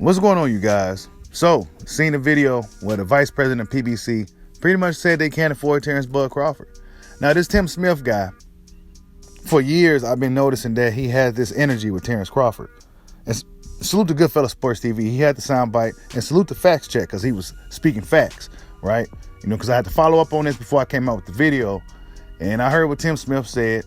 What's going on, you guys? So, seen a video where the vice president of PBC pretty much said they can't afford Terence Crawford. Now, this Tim Smith guy, for years, I've been noticing that he had this energy with Terence Crawford. And salute to Goodfellas Sports TV. He had the soundbite, and salute the facts check because he was speaking facts, right? You know, because I had to follow up on this before I came out with the video. And I heard what Tim Smith said.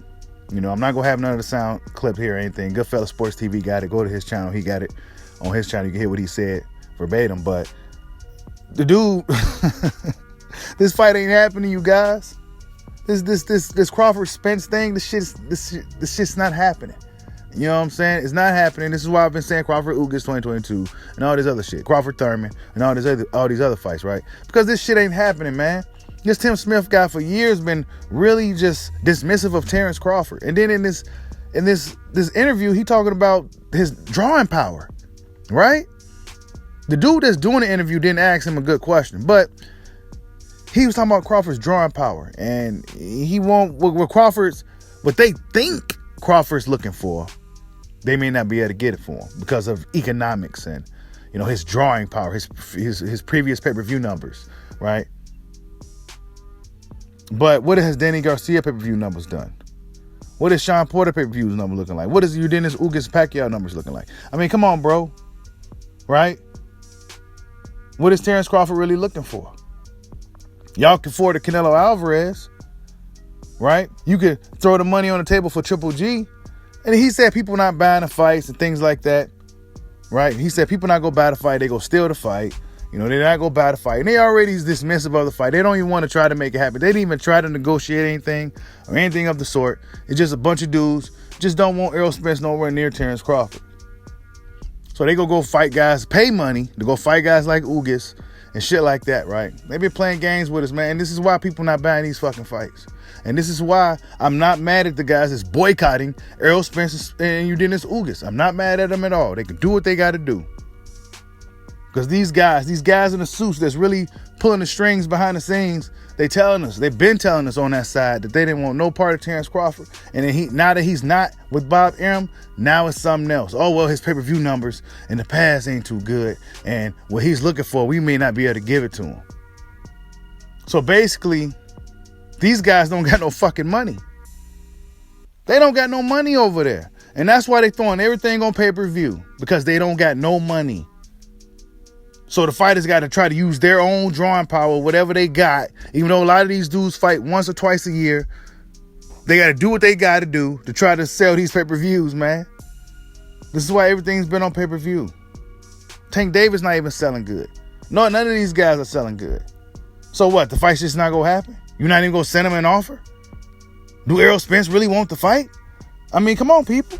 You know, I'm not going to have none of the sound clip here or anything. Goodfellas Sports TV got it. Go to his channel. He got it on his channel. You can hear what he said verbatim. But the dude, this fight ain't happening, you guys. This Crawford Spence thing, this shit's not happening. You know what I'm saying? It's not happening. This is why I've been saying Crawford Ugas 2022 and all this other shit. Crawford Thurman and all these other fights, right? Because this shit ain't happening, man. This Tim Smith guy for years been really just dismissive of Terence Crawford. And then in this interview, he talking about his drawing power, right? The dude that's doing the interview didn't ask him a good question, but he was talking about Crawford's drawing power, and he won't with Crawford's what they think Crawford's looking for. They may not be able to get it for him because of economics and, you know, his drawing power, his previous pay-per-view numbers, right? But what has Danny Garcia pay-per-view numbers done? What is Sean Porter pay-per-view number looking like? What is Dennis Ugas Pacquiao numbers looking like? I mean, come on, bro. Right? What is Terence Crawford really looking for? Y'all can afford a Canelo Alvarez, right? You could throw the money on the table for Triple G. And he said people not buying the fights and things like that, right? He said people not go buy the fight, they go steal the fight. You know, they're not go buy the fight. And they already dismissive of the fight. They don't even want to try to make it happen. They didn't even try to negotiate anything or anything of the sort. It's just a bunch of dudes just don't want Errol Spence nowhere near Terence Crawford. So they go fight guys, pay money to go fight guys like Ugas and shit like that, right? They been playing games with us, man. And this is why people not buying these fucking fights. And this is why I'm not mad at the guys that's boycotting Errol Spence and Dennis Ugas. I'm not mad at them at all. They can do what they got to do. Because these guys in the suits that's really pulling the strings behind the scenes, they've been telling us on that side that they didn't want no part of Terence Crawford. And then now that he's not with Bob Arum, now it's something else. Oh, well, his pay-per-view numbers in the past ain't too good. And what he's looking for, we may not be able to give it to him. So basically, these guys don't got no fucking money. They don't got no money over there. And that's why they throwing everything on pay-per-view, because they don't got no money. So the fighters got to try to use their own drawing power, whatever they got. Even though a lot of these dudes fight once or twice a year, they got to do what they got to do to try to sell these pay-per-views, man. This is why everything's been on pay-per-view. Tank Davis not even selling good. No, none of these guys are selling good. So what? The fight's just not going to happen? You're not even going to send them an offer? Do Errol Spence really want the fight? I mean, come on, people.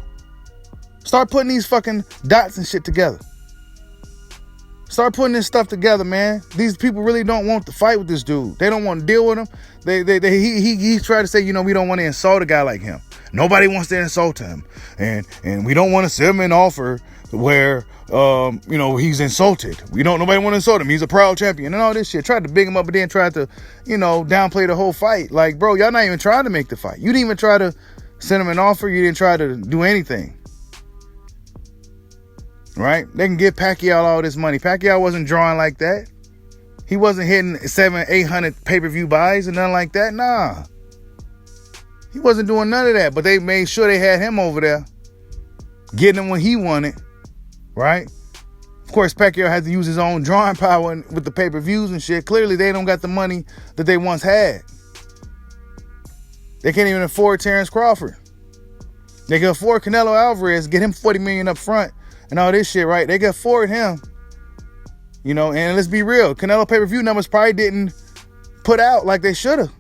Start putting these fucking dots and shit together. Start putting this stuff together, man. These people really don't want to fight with this dude. They don't want to deal with him. He tried to say, you know, we don't want to insult a guy like him. Nobody wants to insult him. And we don't want to send him an offer where, you know, he's insulted. Nobody want to insult him. He's a proud champion and all this shit. Tried to big him up and then tried to, you know, downplay the whole fight. Like, bro, y'all not even trying to make the fight. You didn't even try to send him an offer. You didn't try to do anything. Right? They can give Pacquiao all this money. Pacquiao wasn't drawing like that. He wasn't hitting 700-800 pay-per-view buys and nothing like that. Nah. He wasn't doing none of that. But they made sure they had him over there, getting him when he wanted. Right? Of course, Pacquiao had to use his own drawing power with the pay-per-views and shit. Clearly, they don't got the money that they once had. They can't even afford Terence Crawford. They can afford Canelo Alvarez, get him $40 million up front. And all this shit, right? They can afford him. You know, and let's be real. Canelo pay-per-view numbers probably didn't put out like they should have.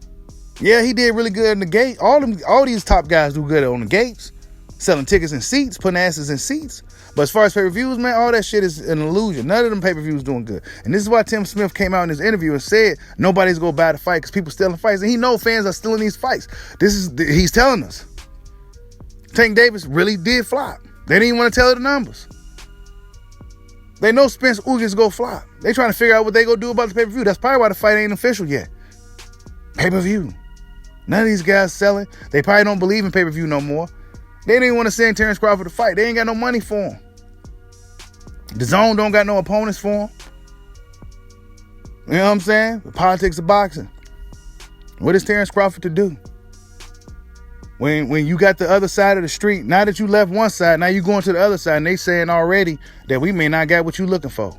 Yeah, he did really good in the gate. All these top guys do good on the gates. Selling tickets and seats, putting asses in seats. But as far as pay-per-views, man, all that shit is an illusion. None of them pay-per-views doing good. And this is why Tim Smith came out in his interview and said nobody's going to buy the fight because people stealing fights. And he know fans are stealing these fights. He's telling us. Tank Davis really did flop. They didn't even want to tell the numbers. They know Spence Ugas go flop. They trying to figure out what they go do about the pay-per-view. That's probably why the fight ain't official yet. Pay-per-view. None of these guys selling. They probably don't believe in pay-per-view no more. They didn't even want to send Terence Crawford to fight. They ain't got no money for him. The Zone don't got no opponents for him. You know what I'm saying? The politics of boxing. What is Terence Crawford to do? When you got the other side of the street, now that you left one side, now you going to the other side, and they saying already that we may not got what you looking for.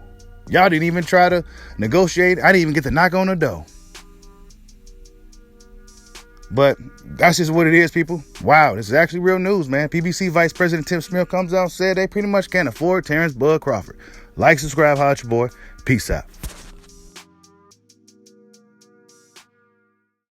Y'all didn't even try to negotiate. I didn't even get to knock on the door. But that's just what it is, people. Wow, this is actually real news, man. PBC Vice President Tim Smith comes out and said they pretty much can't afford Terence Bud Crawford. Like, subscribe, holla at your boy. Peace out.